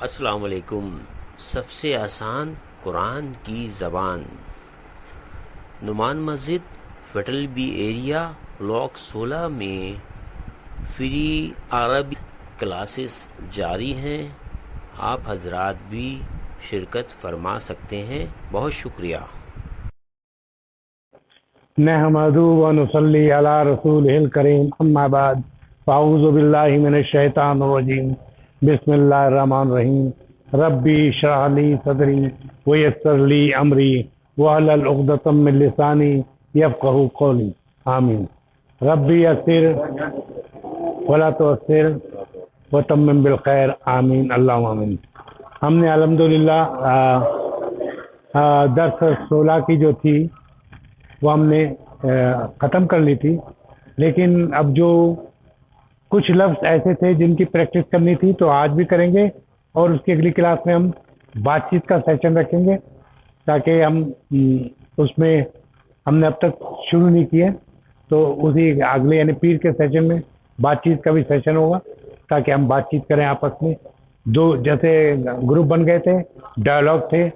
السلام علیکم۔ سب سے آسان قرآن کی زبان، نعمان مسجد فیٹل بی ایریا بلاک 16 میں فری عربی کلاسز جاری ہیں، آپ حضرات بھی شرکت فرما سکتے ہیں۔ بہت شکریہ۔ نحمدہ و نصلی علی رسولہ الکریم، اما بعد، فاعوذ باللہ من الشیطان الرجیم، بسم اللہ الرحمن الرحیم۔ ربی اشرح لی صدری ویسر لی امری واحلل عقدۃ من لسانی یفقہوا قولی، آمین۔ ربی یسر ولا تعسر وتمم بالخیر، آمین اللہم آمین۔ ہم نے الحمدللہ درس 16 کی جو تھی وہ ہم نے ختم کر لی تھی، لیکن اب جو کچھ لفظ ایسے تھے جن کی پریکٹس کرنی تھی تو آج بھی کریں گے، اور اس کی اگلی کلاس میں ہم بات چیت کا سیشن رکھیں گے، تاکہ ہم اس میں ہم نے اب تک شروع نہیں کیا، تو اسی اگلے یعنی پیر کے سیشن میں بات چیت کا بھی سیشن ہوگا، تاکہ ہم بات چیت کریں آپس میں۔ دو جیسے گروپ بن گئے تھے، ڈائلاگ تھے،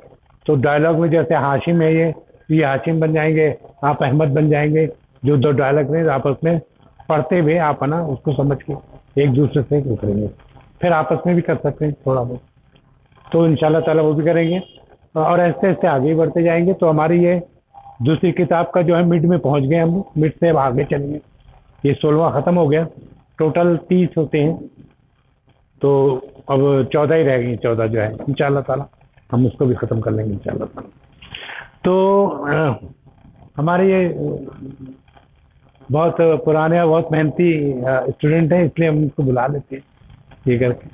تو ڈائلاگ میں جیسے ہاشم ہے یہ ہاشم بن جائیں گے، آپ احمد بن جائیں گے، جو دو ڈائلاگ میں آپس میں پڑھتے ہوئے آپ نا اس کو سمجھ کے ایک دوسرے سے کریں گے، پھر آپس میں بھی کر سکتے ہیں تھوڑا بہت، تو انشاءاللہ تعالیٰ وہ بھی کریں گے، اور ایسے ایسے آگے بڑھتے جائیں گے۔ تو ہماری یہ دوسری کتاب کا جو ہے مڈ میں پہنچ گئے، ہم مڈ سے اب آگے چلیں گے، یہ 16واں ختم ہو گیا، ٹوٹل 30 ہوتے ہیں، تو اب 14 ہی رہ گئی، 14 جو ہے انشاءاللہ تعالیٰ ہم اس کو بھی ختم کر لیں گے انشاءاللہ تعالیٰ۔ تو ہمارے یہ بہت پرانے اور بہت محنتی اسٹوڈنٹ ہیں، اس لیے ہم ان کو بلا لیتے ہیں یہ کر کے۔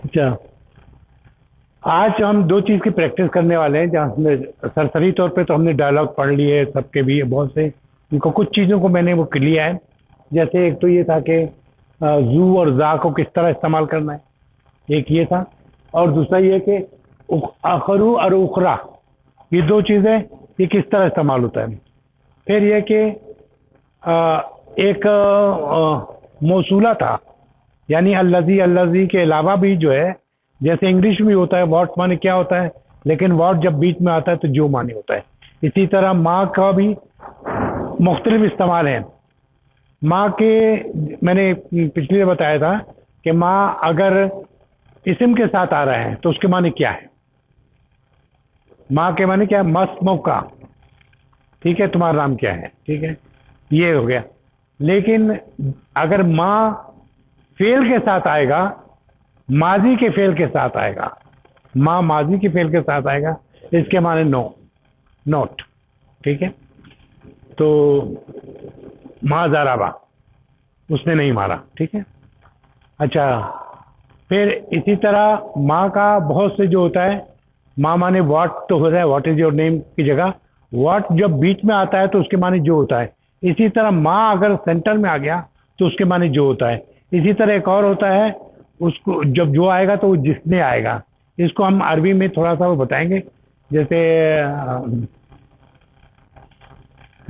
اچھا، آج ہم دو چیز کی پریکٹس کرنے والے ہیں، جہاں ہم نے سرسری طور پہ تو ہم نے ڈائلاگ پڑھ لیے سب کے بھی بہت سے، ان کو کچھ چیزوں کو میں نے وہ لیا ہے، جیسے ایک تو یہ تھا کہ زو اور زا کو کس طرح استعمال کرنا ہے، ایک یہ تھا، اور دوسرا یہ کہ آخرو اور اخرا، یہ دو چیزیں یہ کس طرح استعمال ہوتا ہے۔ پھر یہ کہ ایک موصولہ تھا، یعنی الذی کے علاوہ بھی جو ہے، جیسے انگلش میں ہوتا ہے واٹ معنی کیا ہوتا ہے، لیکن واٹ جب بیچ میں آتا ہے تو جو معنی ہوتا ہے، اسی طرح ماں کا بھی مختلف استعمال ہیں۔ ماں کے میں نے پچھلی بار بتایا تھا کہ ماں اگر اسم کے ساتھ آ رہا ہے تو اس کے معنی کیا ہے، ماں کے معنی کیا ہے، مست موقع، ٹھیک ہے، تمہارا نام کیا ہے، ٹھیک ہے، یہ ہو گیا۔ لیکن اگر ماں فعل کے ساتھ آئے گا، ماضی کے فعل کے ساتھ آئے گا، ماں ماضی کے فعل کے ساتھ آئے گا، اس کے معنی نو، نوٹ، ٹھیک ہے، تو ماں ضربا، اس نے نہیں مارا، ٹھیک ہے۔ اچھا، پھر اسی طرح ماں کا بہت سے جو ہوتا ہے، ماں مانے واٹ تو ہو جائے، واٹ از یور نیم کی جگہ واٹ جب بیچ میں آتا ہے تو اس کے معنی جو ہوتا ہے، اسی طرح ماں اگر سینٹر میں آ گیا تو اس کے معنی جو ہوتا ہے۔ اسی طرح ایک اور ہوتا ہے، اس کو جب جو آئے گا تو وہ جس نے آئے گا، اس کو ہم عربی میں تھوڑا سا وہ بتائیں گے، جیسے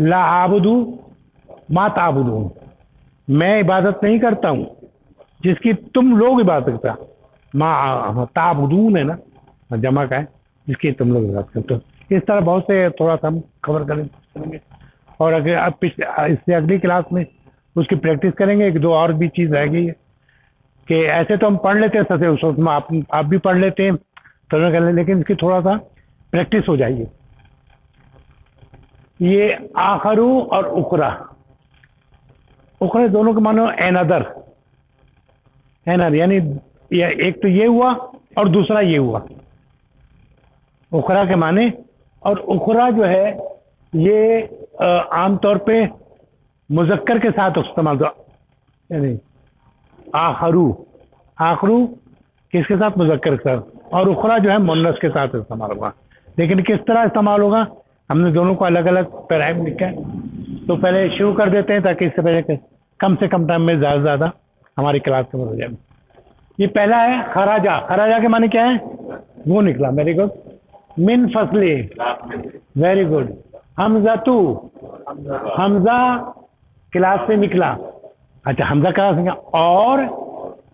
لا عابدو ما تعبدون، میں عبادت نہیں کرتا ہوں جس کی تم لوگ عبادت کرتا، ما تعبدون ہے نا، جمع کا ہے، جس کی تم لوگ عبادت کرتے ہو۔ اس طرح بہت سے تھوڑا سا ہم کور کریں گے، اور اگر اب اس سے اگلی کلاس میں اس کی پریکٹس کریں گے۔ ایک دو اور بھی چیز رہ گئی ہے کہ ایسے تو ہم پڑھ لیتے ہیں سسے اس میں، آپ بھی پڑھ لیتے ہیں ترجمہ کر لیں، لیکن اس کی تھوڑا سا پریکٹس ہو جائیے۔ یہ آخرو اور اخرا، اخرا دونوں کے معنی اینادر، یعنی ایک تو یہ ہوا اور دوسرا یہ ہوا، اخرا کے معنی۔ اور اخرا جو ہے یہ عام طور پہ مذکر کے ساتھ استعمال ہوتا، یعنی آخرو، آخرو کس کے ساتھ، مذکر کے ساتھ، اور اخرا جو ہے مؤنث کے ساتھ استعمال ہوگا۔ لیکن کس طرح استعمال ہوگا، ہم نے دونوں کو الگ الگ پیراگراف لکھا ہے، تو پہلے شروع کر دیتے ہیں تاکہ اس سے پہلے کم سے کم ٹائم میں زیادہ سے زیادہ ہماری کلاس کور ہو جائے۔ یہ پہلا ہے خراجہ، خراجہ کے معنی کیا ہے، وہ نکلا، ویری گڈ، من فصلی، ویری گڈ، حمزہ، حمزہ کلاس سے نکلا، اچھا حمزہ کلاس سے نکلا، اور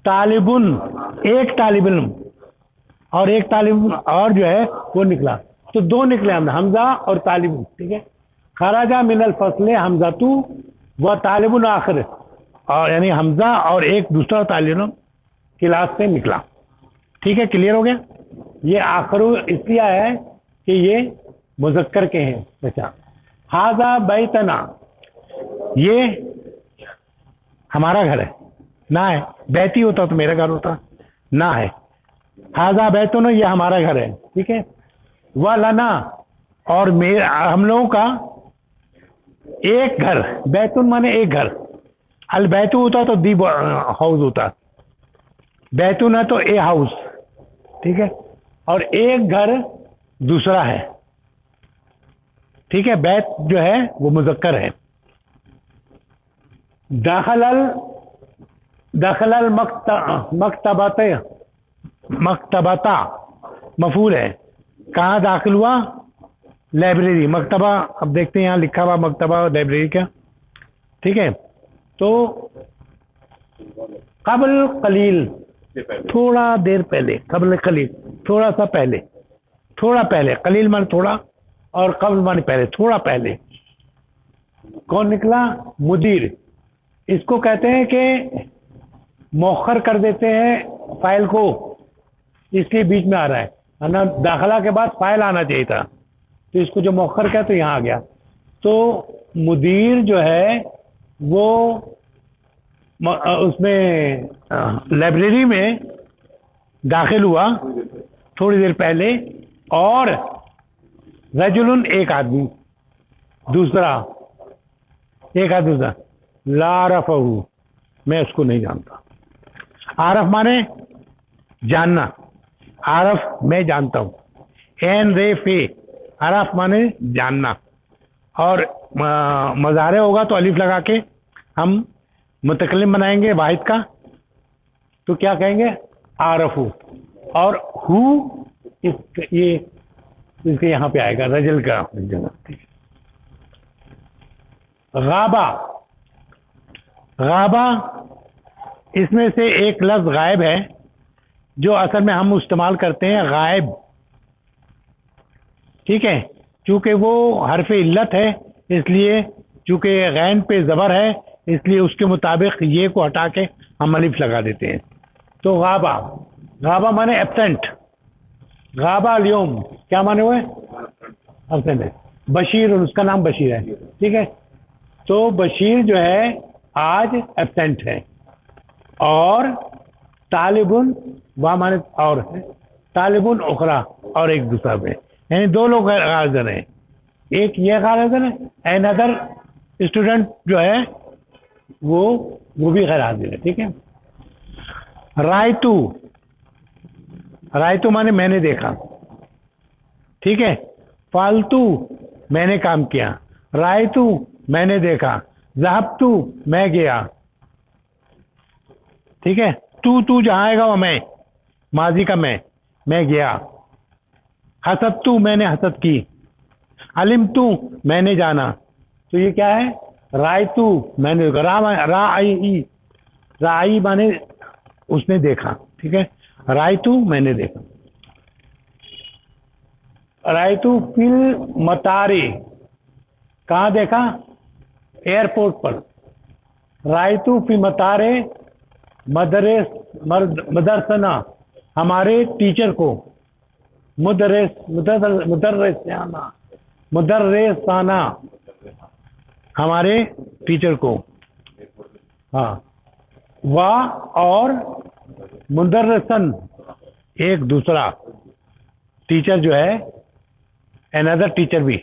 طالبن، ایک طالب علم، اور ایک طالب اور جو ہے وہ نکلا، تو دو نکلے حمزہ اور طالب، ٹھیک ہے. خراجہ من الفصل حمزہ تو وہ طالب آخر، اور یعنی حمزہ اور ایک دوسرا طالب کلاس سے نکلا. ٹھیک ہے، کلیئر ہو گیا. یہ آخر اس لیے ہے کہ یہ مذکر کے ہیں. اچھا، ہاذا بیتنا، یہ ہمارا گھر ہے. نہ ہے، بیتی ہوتا تو میرا گھر ہوتا، نہ ہے. ہاذا بیتنا، یہ ہمارا گھر ہے. ٹھیک ہے. وَلَنَا، اور ہم لوگوں کا ایک گھر. بیتن مانے ایک گھر. البیت ہوتا تو دی ہاؤس ہوتا، بیتن ہے تو اے ہاؤس. ٹھیک ہے. اور ایک گھر دوسرا ہے. ٹھیک ہے. بیت جو ہے وہ مذکر ہے. دخل المکتبۃ، مکتبتا مفعول ہے. کہاں داخل ہوا؟ لائبریری. مکتبہ اب دیکھتے ہیں یہاں لکھا ہوا مکتبہ اور لائبریری کا. ٹھیک ہے. تو قبل قلیل، تھوڑا دیر پہلے. قبل قلیل تھوڑا سا پہلے، تھوڑا پہلے. قلیل مان تھوڑا، اور قبل مان پہلے، تھوڑا پہلے. کون نکلا؟ مدیر. اس کو کہتے ہیں کہ مؤخر کر دیتے ہیں فائل کو، اس لیے بیچ میں آ رہا ہے، ورنہ داخلہ کے بعد فائل آنا چاہیے تھا، تو اس کو جو مؤخر کیا تو یہاں آ گیا. تو مدیر جو ہے وہ اس میں لائبریری میں داخل ہوا تھوڑی دیر پہلے. اور رجل، ایک آدمی، دوسرا ایک آدمی دوسرا. لا عرفہ، میں اس کو نہیں جانتا. عارف مانے جاننا، عارف میں جانتا ہوں. این رے فے، عارف مانے جاننا. اور مظاہرے ہوگا تو الف لگا کے ہم متکلم بنائیں گے واحد کا، تو کیا کہیں گے؟ عارف. اور ہو یہ اس کے یہاں پہ آئے گا رجل کا جگہ. غابہ، غابہ اس میں سے ایک لفظ غائب ہے جو اصل میں ہم استعمال کرتے ہیں غائب. ٹھیک ہے. چونکہ وہ حرف علت ہے، اس لیے چونکہ غین پہ زبر ہے، اس لیے اس کے مطابق یہ کو ہٹا کے ہم الف لگا دیتے ہیں. تو غابہ، غابہ مانے ایبسینٹ. غابہ اليوم کیا مانے ہوئے؟ ایبسینٹ ہے. بشیر، اس کا نام بشیر ہے. ٹھیک ہے. تو بشیر جو ہے آج ایبسینٹ ہے. اور طالبن، وہ مانے اور ہے، طالبن اخرى، اور ایک دوسرا پہ، یعنی دو لوگ غیر حاضر ہیں. ایک یہ غیر حاضر ہے، این ادر اسٹوڈنٹ جو ہے وہ بھی غیر حاضر ہے. ٹھیک ہے. رائتو، رائتو مانے میں نے دیکھا. ٹھیک ہے. فالتو، میں نے کام کیا. رائتو، میں نے دیکھا. ذهبتو، میں گیا. ٹھیک ہے. تو جہاں آئے گا وہ میں، ماضی کا میں گیا. حسدتو، میں نے حسد کی. علمتو، میں نے جانا. تو یہ کیا ہے؟ رائتو، میں نے رائی، رائی مانے اس نے دیکھا. ٹھیک ہے. رائتو، میں نے دیکھا. رائتو فی المطارے، کہاں دیکھا؟ ایئرپورٹ پر. رائتو فی مطارے مدرسنا، ہمارے ٹیچر کو. مدرسانہ، ہمارے ٹیچر کو. ہاں. وا، اور مدرسن، ایک دوسرا ٹیچر جو ہے، another ٹیچر بھی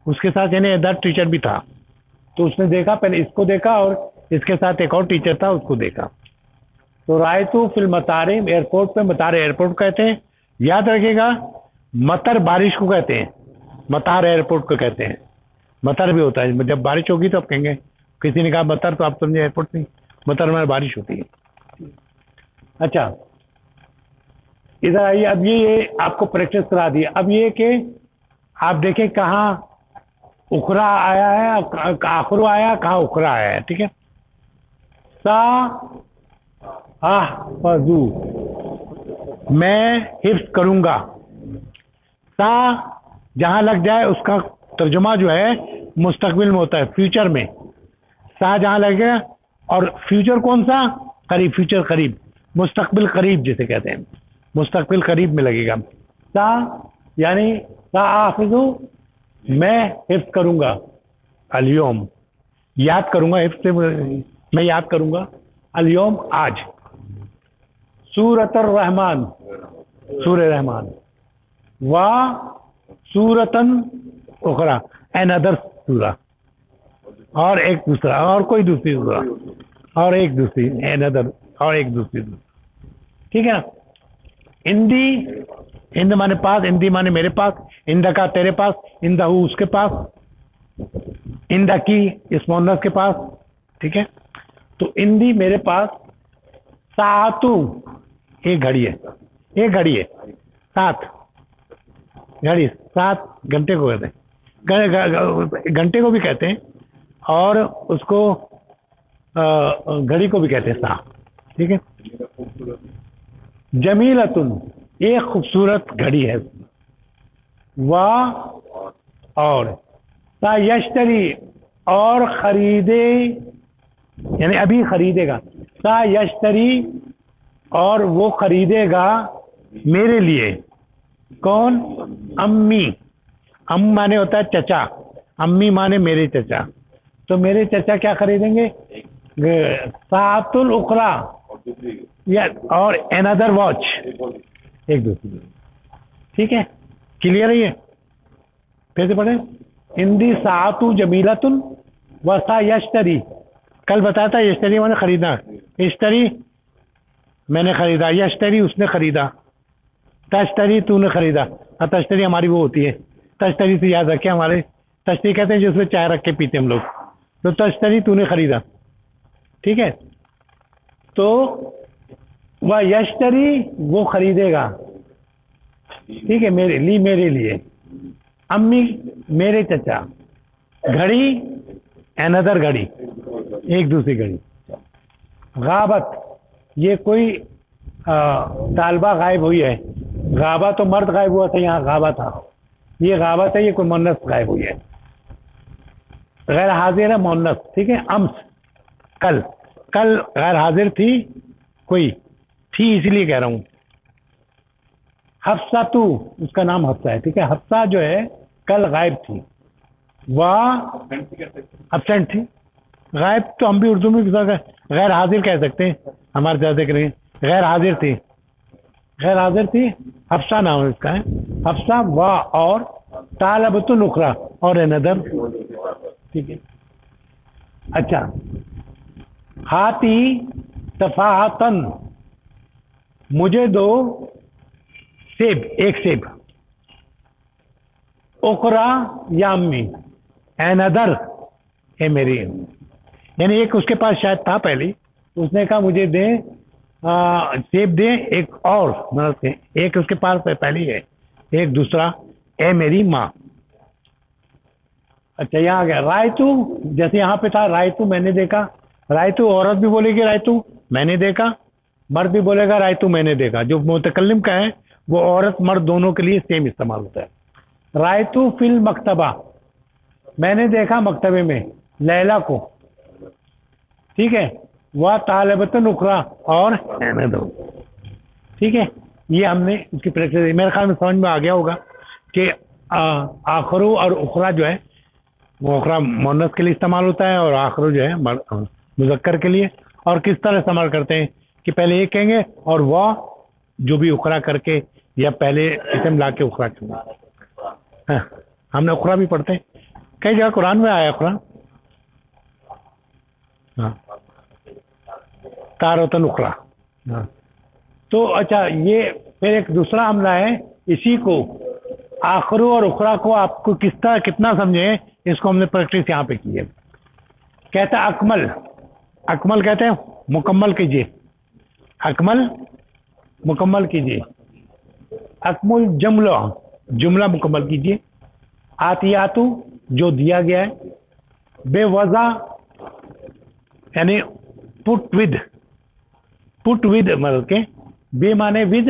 اس کے ساتھ، یعنی ادر ٹیچر بھی تھا. تو اس نے دیکھا، پہلے اس کو دیکھا اور اس کے ساتھ ایک اور ٹیچر تھا، اس کو دیکھا. تو رائتو فی المطارے، ایئرپورٹ پہ. مطار ایئرپورٹ کہتے ہیں. یاد رکھے گا، مطر بارش کو کہتے ہیں، مطار ایئرپورٹ کو کہتے ہیں. مطر بھی ہوتا ہے، جب بارش ہوگی تو آپ کہیں گے، کسی نے کہا مطر تو آپ سمجھے ایئرپورٹ نہیں، مطر میں بارش ہوتی ہے. اچھا، ادھر آئیے. اب یہ آپ کو پریکٹس کرا دیا. اب یہ کہ آپ دیکھیں کہاں اخرا آیا ہے، آخرو آیا، کہاں اخرا آیا ہے. ٹھیک ہے. سا احفظو، میں حفظ کروں گا. سا جہاں لگ جائے اس کا ترجمہ جو ہے مستقبل میں ہوتا ہے, فیوچر میں. سا جہاں لگے گا, اور فیوچر کون سا؟ قریب, فیوچر قریب, مستقبل قریب جسے کہتے ہیں, مستقبل قریب میں لگے گا. سا یعنی سا آخذ, میں حفظ کروں گا. الیوم یاد کروں گا, حفظ سے میں یاد کروں گا. الیوم آج. سورۃ الرحمن, سورہ رحمان. وا سورتن اخرى, این ادر سورہ, اور ایک دوسرا, اور کوئی دوسری سورہ, اور ایک دوسری, این ادر, اور ایک دوسری سورہ. ٹھیک ہے نا. اندی, اند مانے پاس, اندی مانے میرے پاس, اندہ کا تیرے پاس, اندہ ہو اس کے پاس, اندہ کی اس مونس کے پاس. ٹھیک ہے, تو اندی میرے پاس. ساعتو ایک گھڑی ہے, ایک گھڑی ہے. سات گھڑی, 7 گھنٹے کو کہتے ہیں, گھنٹے کو بھی کہتے ہیں, اور اس کو گھڑی کو بھی کہتے ہیں سا. ٹھیک ہے. جمیلتن ایک خوبصورت گھڑی ہے. وا اور سا یشتری اور خریدے, یعنی ابھی خریدے گا. سا یشتری اور وہ خریدے گا میرے لیے. کون؟ امی. ام مانے ہوتا ہے چچا, امی مانے میرے چچا. تو میرے چچا کیا خریدیں گے؟ ساعت الاخرى, یا اور اندر واچ, ایک دوسری. ٹھیک ہے, کلیئر ہے یہ؟ پھر سے پڑھیں. اندی ساعت جمیلتن و سا یشتری. کل بتایا تھا یشتری میں نے خریدا, یشتری میں نے خریدا, یشتری اس نے خریدا, تشتری تو نے خریدا. اور تشتری ہماری وہ ہوتی ہے, تشتری سے یاد رکھے, ہمارے تشتری کہتے ہیں جس میں چائے رکھ کے پیتے ہم لوگ. تو تشتری تو نے خریدا. ٹھیک ہے. تو وہ یشتری وہ خریدے گا. ٹھیک ہے, میرے لیے, میرے لیے. امی میرے چچا. گھڑی اندر گھڑی, ایک دوسری گھڑی. غابت یہ کوئی طالبہ غائب ہوئی ہے. غابہ تو مرد غائب ہوا تھا, یہاں غابہ تھا. یہ غابت ہے, یہ کوئی مونس غائب ہوئی ہے. غیر حاضر ہے مونس. ٹھیک ہے. امس کل, کل غیر حاضر تھی کوئی, تھی اسی لیے کہہ رہا ہوں. حفصہ تو اس کا نام حفصہ ہے. ٹھیک ہے. حفصہ جو ہے کل غائب تھی. واہ ابسینٹ تھی. غائب تو ہم بھی اردو میں غیر حاضر کہہ سکتے ہیں, ہمارے زیادہ کریں. غیر حاضر تھی, غیر حاضر تھی. حفصہ نام اس کا ہے. حفصہ وا اور طالبۃ الاخرى اور اندر. ٹھیک ہے. اچھا. ہاتھی تفاحتن مجھے دو سیب, ایک سیب. اخرى یا امی, این ادر اے میری. یعنی ایک اس کے پاس شاید تھا پہلے, اس نے کہا مجھے دے سیب دے ایک اور, مطلب ایک اس کے پاس پہلے ہے, ایک دوسرا اے میری ماں. اچھا یہاں آ گیا رائتو, جیسے یہاں پہ تھا رائتو میں نے دیکھا. رائتو عورت بھی بولے گی رائتو میں نے دیکھا, مرد بھی بولے گا رائتو میں نے دیکھا. جو متکلم کا ہے وہ عورت مرد دونوں کے لیے سیم استعمال ہوتا ہے. رائتو فی المکتبہ میں نے دیکھا مکتبے میں لیلا کو. ٹھیک ہے. وہ طالبۃ اخرى اور ٹھیک ہے. یہ ہم نے اس کی پریکٹس, میرے خیال میں سمجھ میں آ گیا ہوگا کہ آخرو اور اخرى جو ہے وہ اخرى مونس کے لیے استعمال ہوتا ہے, اور آخرو جو ہے مذکر کے لیے. اور کس طرح استعمال کرتے ہیں کہ پہلے ایک کہیں گے اور وہ جو بھی اخرى کر کے, یا پہلے اسم لا کے اخرى کہیں گے. ہم نے اخرى بھی پڑھتے ہیں, کئی جگہ قرآن میں آیا اخرى. ہاں تارتن اخرى. ہاں تو اچھا یہ پھر ایک دوسرا حملہ ہے اسی کو, آخرو اور اخرى کو آپ کو کس طرح کتنا سمجھیں, اس کو ہم نے پریکٹس یہاں پہ کی ہے. کہتا ہے اکمل, اکمل کہتے ہیں مکمل کیجیے, اکمل مکمل کیجیے. اکمل جملہ, جملہ مکمل کیجیے. آتیاتو جو دیا گیا ہے. بے وضع یعنی پٹ ود, پٹ ود مطلب کہ بے مانے ود,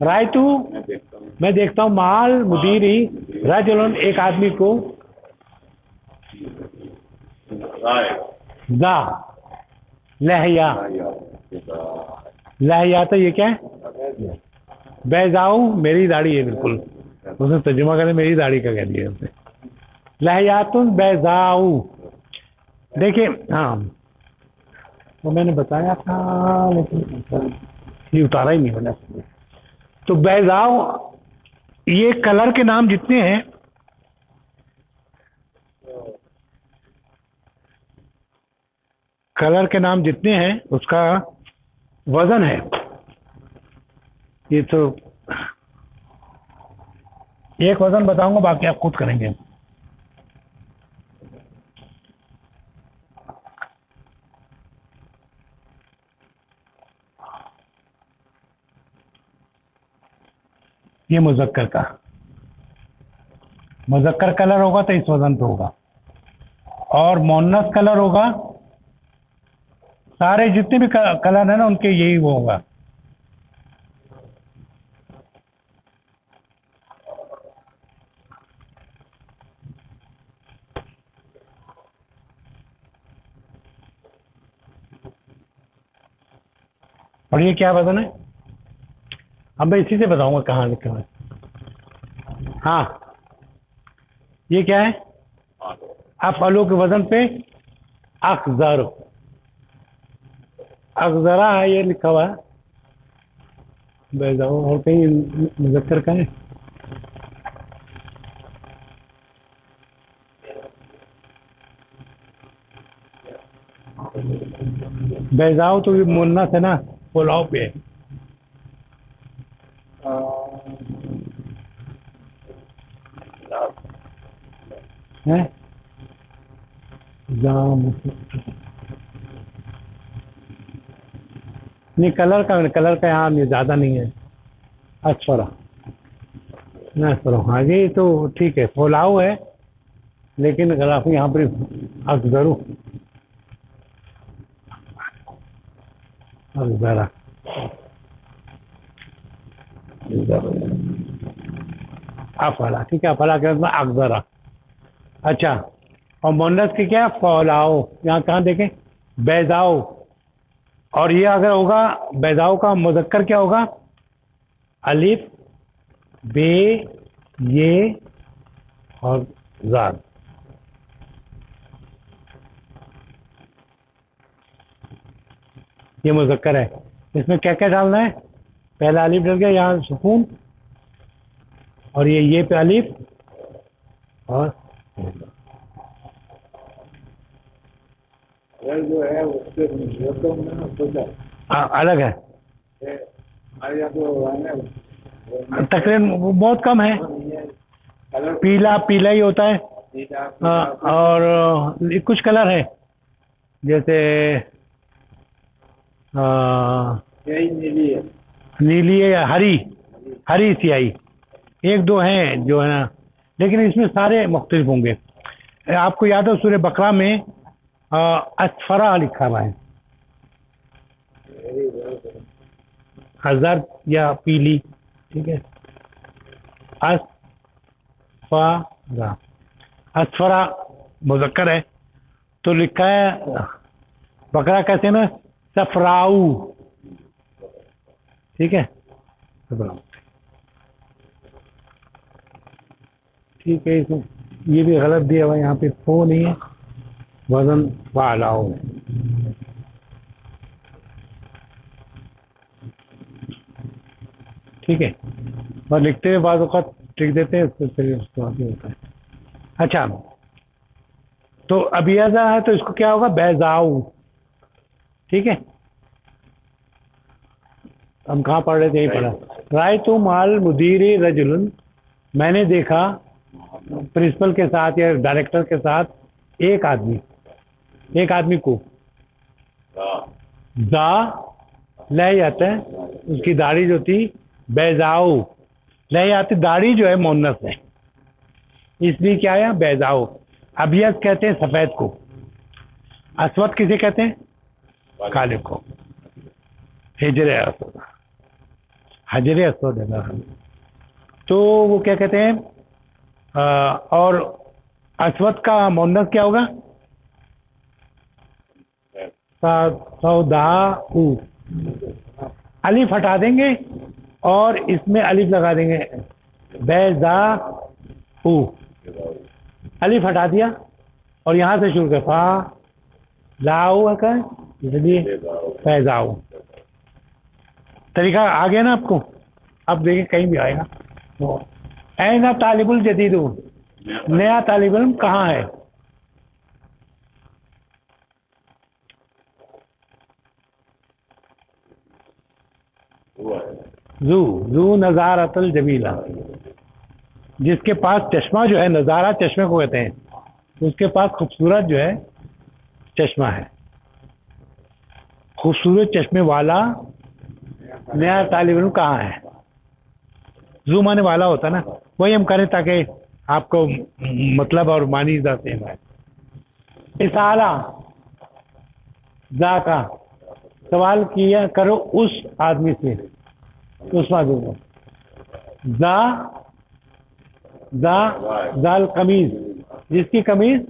رائتو میں دیکھتا ہوں مال مدیری رجلن ایک آدمی کو ذا لہیا لہیا تو یہ کیا ہے بیضاؤ میری داڑھی ہے بالکل اس نے ترجمہ کرے میری داڑھی کا کہہ دیا اسے لہیاتن بیضاؤ دیکھیں ہاں وہ میں نے بتایا تھا لیکن یہ اتارا ہی نہیں بنا تو بیضاؤ یہ کلر کے نام جتنے ہیں کلر کے نام جتنے ہیں اس کا وزن ہے یہ تو ایک وزن بتاؤں گا باقی آپ خود کریں گے یہ مذکر کا مذکر کلر ہوگا تو اس وزن پہ ہوگا اور مونث کلر ہوگا سارے جتنے بھی کلر ہیں نا ان کے یہی وہ ہوگا اور یہ کیا وزن ہے اب میں اسی سے بتاؤں گا کہاں لکھا ہے ہاں یہ کیا ہے افعلو کے وزن پہ اخذر اخذرا ہے یہ لکھا ہوا ہے بیضاؤ اور کہیں مذکر کا ہے بیضاؤ تو یہ مونث ہے نا پلاؤ پہ ہے نہیں کلر کا یہاں زیادہ نہیں ہے اسفرا نہ اسفرا ہاں جی تو ٹھیک ہے پلاؤ ہے لیکن غلافی یہاں پر اخذرو اخذرا افلا ٹھیک ہے افلا کے میں اخذرا اچھا اور مونث کی کیا فولاؤ یہاں کہاں دیکھیں بیضاؤ اور یہ اگر ہوگا بیضاؤ کا مذکر کیا ہوگا الف بے یہ اور زاد یہ مذکر ہے اس میں کیا کیا ڈالنا ہے پہلا الف ڈل گیا یہاں سکون اور یہ پہ الف اور جو ہے اس کے الگ ہے تقریباً بہت کم ہے پیلا ہی ہوتا ہے اور کچھ کلر ہے جیسے نیلی ہے یا ہری سیاہی ایک دو ہیں جو ہے نا لیکن اس میں سارے مختلف ہوں گے آپ کو یاد ہو سورہ بقرہ میں اسفرا لکھا ہوا ہے ہزار یا پیلی ٹھیک ہے اسفرا مذکر ہے تو لکھا ہے بقرہ کیسے میں صفراؤ ٹھیک ہے ٹھیک ہے یہ بھی غلط دیا ہوا یہاں پہ فو نہیں ہے وزن فعلاؤ ٹھیک ہے اور لکھتے ہوئے بعض اوقات لکھ دیتے ہیں اس سے ہوتا ہے اچھا تو ابیضا ہے تو اس کو کیا ہوگا بیضاؤ ٹھیک ہے ہم کہاں پڑھ رہے تھے یہی پڑھا رائتو مال مدیری رجلن میں نے دیکھا پرنسپل کے ساتھ یا ڈائریکٹر کے ساتھ ایک آدمی کو ذا لہیت ہے اس کی داڑھی جو تھی بیضاؤ لہیت داڑھی جو ہے مونث ہے اس لیے کیا ہے بیضاؤ ابیض کہتے ہیں سفید کو اسود کسے کہتے ہیں کالے کو ہجر اسود حجر اسود ہے بہرحال. تو وہ کیا کہتے ہیں اور اسود کا مؤنث کیا ہوگا؟ سودا. الف ہٹا دیں گے اور اس میں الف لگا دیں گے بیضا. الف ہٹا دیا اور یہاں سے شروع کر فا لاؤ کا اس لیے فیضاؤ. طریقہ آ گیا نا آپ کو؟ اب دیکھیں کہیں بھی آئے گا. این طالب الجدید، نیا طالب علم کہاں ہے؟ زو نظارت الجمیلہ، جس کے پاس چشمہ جو ہے، نظارہ چشمے کو کہتے ہیں، اس کے پاس خوبصورت جو ہے چشمہ ہے. خوبصورت چشمے والا نیا طالب علم کہاں ہے؟ زو مانے والا ہوتا نا، وہی ہم کریں تاکہ آپ کو مطلب اور معنی جاتے ہیں. اسالہ ذا کا سوال کیا کرو اس آدمی سے، اس آدمی کو. ذال قمیض، جس کی قمیض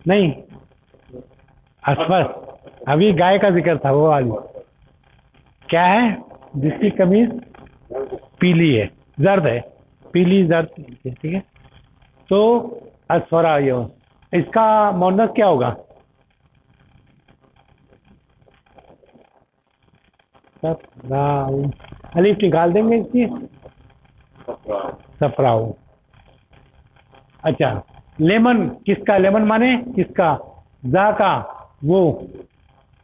نہیں اسفر، ابھی گائے کا ذکر تھا، وہ والی کیا ہے؟ جس کی قمیض پیلی ہے، زرد ہے، پیلی زرد، ٹھیک ہے. تو اسفرا، اس کا مؤنث کیا ہوگا؟ الف نکال دیں گے اس کی، صفراؤ. اچھا لیمن کس کا؟ لیمن مانے کس کا؟ ذا کا، وہ.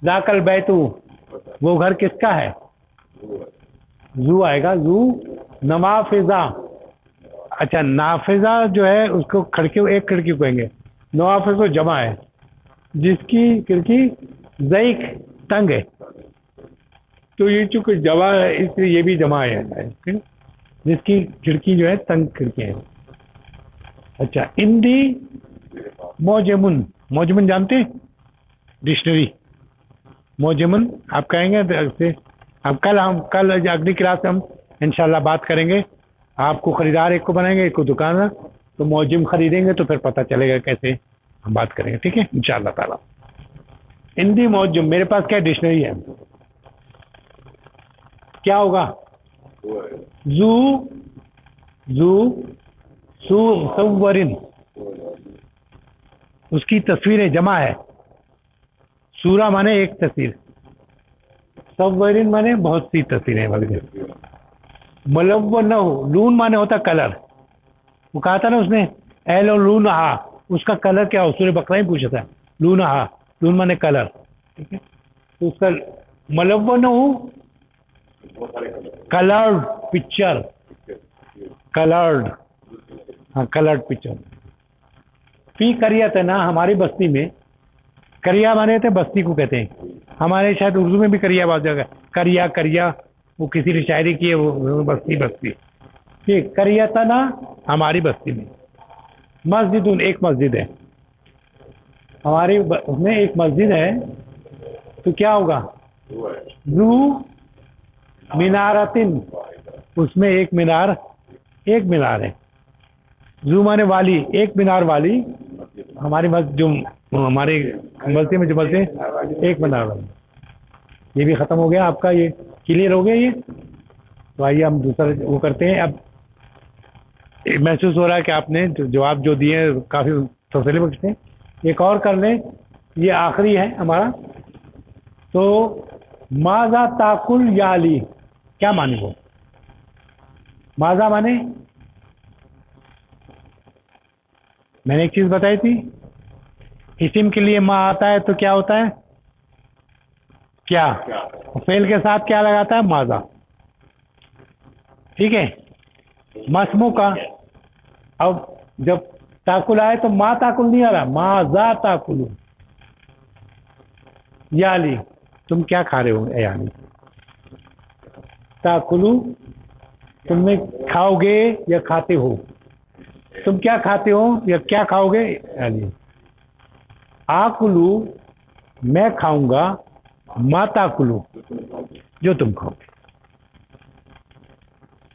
ذاک البیت، وہ گھر کس کا ہے؟ زو آئے گا. زو. نوافذہ، اچھا نافذہ جو ہے اس کو کھڑکی، ایک کھڑکی کو کہیں گے. نوافذ کو جمع ہے، جس کی کھڑکی ضیق تنگ ہے، تو یہ چونکہ جمع ہے اس لیے یہ بھی جمع ہے، جس کی کھڑکی جو ہے تنگ کھڑکی ہے. اچھا اندی موجمن، موجمن جانتے ہیں؟ ڈکشنری. موجمن آپ کہیں گے. اب کل اگلی کلاس میں ہم انشاءاللہ بات کریں گے. آپ کو خریدار ایک کو بنائیں گے، ایک کو دکاندار، تو موجم خریدیں گے تو پھر پتہ چلے گا کیسے ہم بات کریں گے. ٹھیک ہے انشاءاللہ تعالیٰ. ہندی موجم، میرے پاس کیا ڈکشنری ہے، کیا ہوگا؟ صورن، اس کی تصویریں جمع ہے. سورہ مانے ایک تصویر، صورن مانے بہت سی تصویریں وغیرہ. ملون، لون مانے ہوتا کلر. وہ کہا تھا نا اس نے ایل اور لون ہا، اس کا کلر کیا ہو؟ سورہ بقرہ ہی پوچھا تھا. لون ہا، لون مانے کلر، ٹھیک ہے. تو اس کا ملون کلرڈ پکچر، کلرڈ، ہاں کلرڈ پکچر. فی قریت ہے نا، ہماری بستی میں. کریا مانے تھے بستی کو کہتے ہیں. ہمارے شاید اردو میں بھی کریا بات جگہ کریا وہ کسی نے شاعری کی ہے، وہ بستی. ٹھیک. کریت نا ہماری بستی میں. مسجد، ایک مسجد ہے ہماری اس میں، ایک مسجد ہے. تو کیا ہوگا؟ زو مینارتن، اس میں ایک مینار ہے. زو مانے والی، ایک مینار والی. ہماری مسجد جو ہمارے مسجد میں جو مسجد ایک مینار والی. یہ بھی ختم ہو گیا آپ کا، یہ کلیئر ہو گیا یہ. تو آئیے ہم دوسرا وہ کرتے ہیں. اب محسوس ہو رہا ہے کہ آپ نے جواب جو دیے کافی تفصیلی بخش ہیں. ایک اور کر لیں، یہ آخری ہے ہمارا. تو ماذا تاکل یا علی، کیا مانے وہ؟ ماذا مانے، میں نے ایک چیز بتائی تھی، اسم کے لیے ما آتا ہے تو کیا ہوتا ہے؟ کیا. فعل کے ساتھ کیا لگاتا ہے؟ ماذا. ٹھیک ہے. مسمو کا، اب جب تاکل آئے تو ما تاکل نہیں آ رہا، ماذا تاکل. یا علی، تم کیا کھا رہے ہو اے علی. تاکلو، تم نے کھاؤ گے یا کھاتے ہو، تم کیا کھاتے ہو یا کیا کھاؤ گے علی. آکلو، میں کھاؤں گا، ما تاکلو، جو تم کھاؤ گے.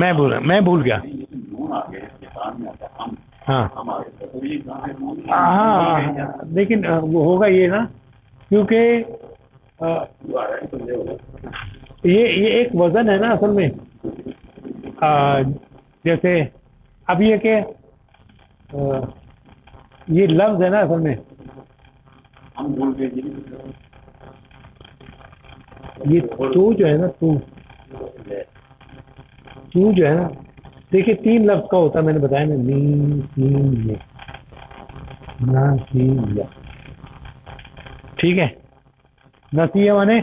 میں بھول گیا. نون آ گئے کسان میں آتا ہم ہاں ہم آ گئے تو یہ کہاں ہے؟ ہاں لیکن وہ ہوگا یہ نا کیونکہ یہ ایک وزن ہے نا اصل میں. جیسے اب یہ کہ یہ لفظ ہے نا اصل میں ہم بول گئے جی یہ تو جو ہے نا تو جو ہے نا دیکھیے 3 لفظ کا ہوتا ہے. میں نے بتایا نا نسیہ ٹھیک ہے. نسیہ مانے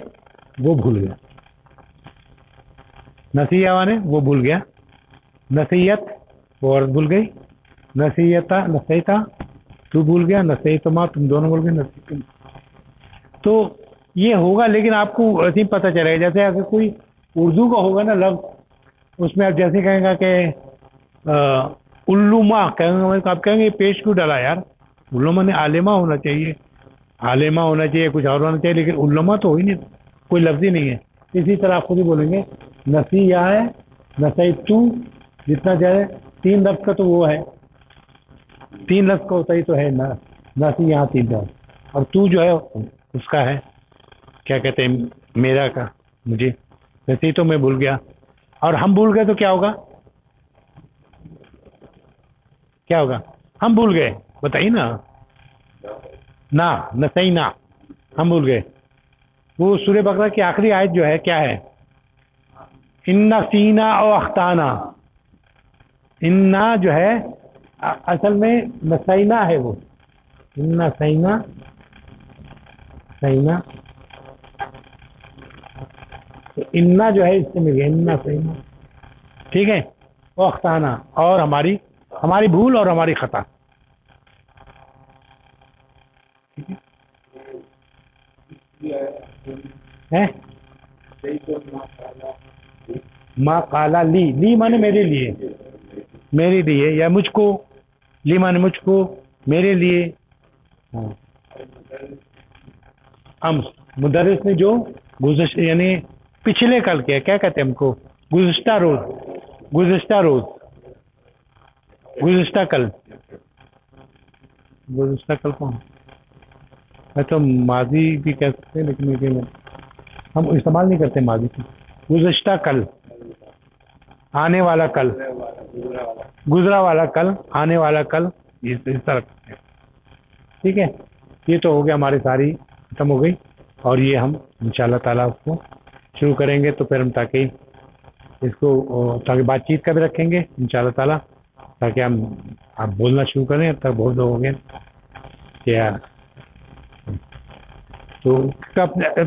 وہ بھول گیا. نسیہ مانے وہ بھول گیا. نصیحت وہ عورت بھول گئی. نسیتا تو بھول گیا. نسیتما تم دونوں بھول گئے. نسیتم تو یہ ہوگا. لیکن آپ کو ایسے ہی پتہ چلے گا جیسے اگر کوئی اردو کا ہوگا نا لفظ اس میں آپ جیسے کہیں گا کہ علما کہیں گے آپ کہیں گے یہ پیش کیوں ڈالا یار. علما نے عالمہ ہونا چاہیے. عالمہ ہونا چاہیے کچھ اور ہونا چاہیے لیکن علما تو ہو ہی نہیں کوئی لفظ ہی نہیں ہے. اسی طرح آپ خود ہی بولیں گے نسیہ ہے نسیتو جتنا چاہے 3 لفظ کا تو وہ ہے 3 لفظ کا ہوتا ہی تو ہے نسی یہاں 3 لفظ اور تو جو ہے اس کا ہے کیا کہتے ہیں میرا کا مجھے ویسے ہی تو میں بھول گیا. اور ہم بھول گئے تو کیا ہوگا ہم بھول گئے بتائیے نا نسئی نا ہم بھول گئے. وہ سورہ بقرہ کی آخری آیت جو ہے کیا ہے انا سینا او اختانا. انا جو ہے اصل میں نسینا ہے وہ انا سینا انا جو ہے اس سے مل گیا انا سینا ٹھیک ہے. او اختانا اور ہماری بھول اور ہماری خطا. ما قالا لی مانے میرے لیے یا مجھ کو. لی مانے مجھ کو میرے لیے. مدرس نے جو گزشتہ یعنی پچھلے کل کیا کہتے ہیں ہم کو گزشتہ کل کون میں تو ماضی بھی کہہ سکتے ہیں لیکن ہم استعمال نہیں کرتے ماضی کی. گزشتہ کل آنے والا کل گزرا والا کل آنے والا کل اس طرح ٹھیک ہے. یہ تو ہو گیا ہماری ساری ختم ہو گئی اور یہ ہم انشاءاللہ تعالیٰ اس کو شروع کریں گے تو پھر ہم تاکہ اس کو تاکہ بات چیت کا بھی رکھیں گے انشاءاللہ تعالیٰ تاکہ ہم آپ بولنا شروع کریں. اب تک بہت لوگ ہو گئے کیا تو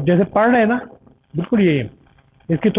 جیسے پڑھ رہے ہیں نا بالکل یہی ہے اس کی